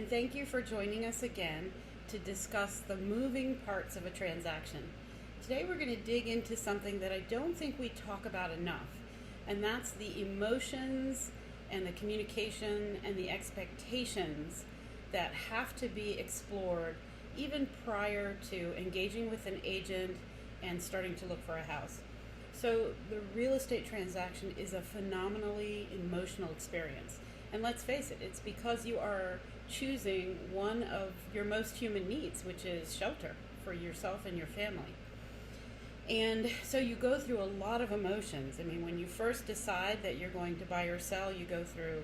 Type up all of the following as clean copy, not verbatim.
and thank you for joining us again to discuss the moving parts of a transaction. Today we're going to dig into something that I don't think we talk about enough, and that's the emotions and the communication and the expectations that have to be explored even prior to engaging with an agent and starting to look for a house. So the real estate transaction is a phenomenally emotional experience. And let's face it, it's because you are choosing one of your most human needs, which is shelter for yourself and your family. And so you go through a lot of emotions. I mean, when you first decide that you're going to buy or sell, you go through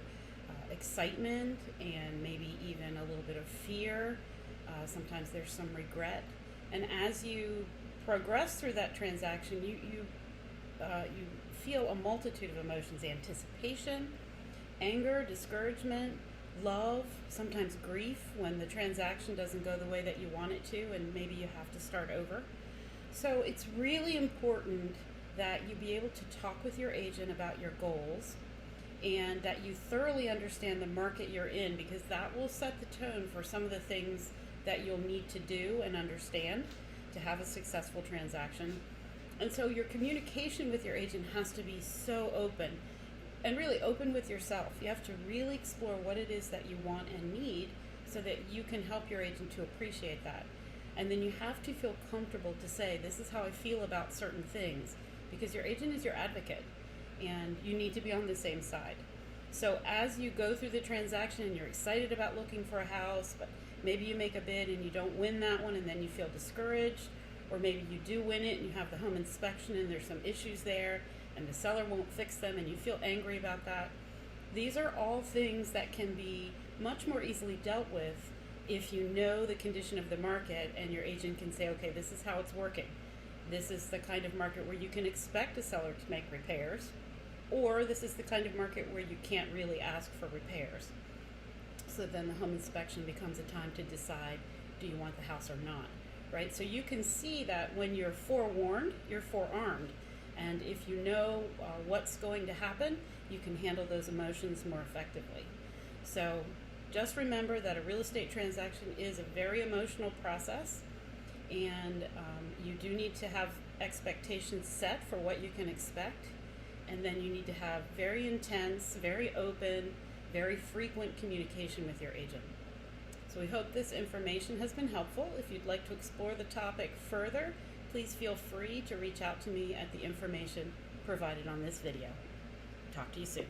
excitement and maybe even a little bit of fear. Sometimes there's some regret. And as you progress through that transaction, you feel a multitude of emotions: anticipation, anger, discouragement, love, sometimes grief when the transaction doesn't go the way that you want it to and maybe you have to start over. So it's really important that you be able to talk with your agent about your goals and that you thoroughly understand the market you're in, because that will set the tone for some of the things that you'll need to do and understand to have a successful transaction. And so your communication with your agent has to be so open, and really open with yourself. You have to really explore what it is that you want and need so that you can help your agent to appreciate that. And then you have to feel comfortable to say, this is how I feel about certain things, because your agent is your advocate and you need to be on the same side. So as you go through the transaction and you're excited about looking for a house, but maybe you make a bid and you don't win that one and then you feel discouraged, or maybe you do win it and you have the home inspection and there's some issues there and the seller won't fix them and you feel angry about that. These are all things that can be much more easily dealt with if you know the condition of the market and your agent can say, okay, this is how it's working. This is the kind of market where you can expect a seller to make repairs, or this is the kind of market where you can't really ask for repairs. So then the home inspection becomes a time to decide, do you want the house or not, right? So you can see that when you're forewarned, you're forearmed. And if you know what's going to happen, you can handle those emotions more effectively. So just remember that a real estate transaction is a very emotional process, and you do need to have expectations set for what you can expect, and then you need to have very intense, very open, very frequent communication with your agent. So we hope this information has been helpful. If you'd like to explore the topic further, please feel free to reach out to me at the information provided on this video. Talk to you soon.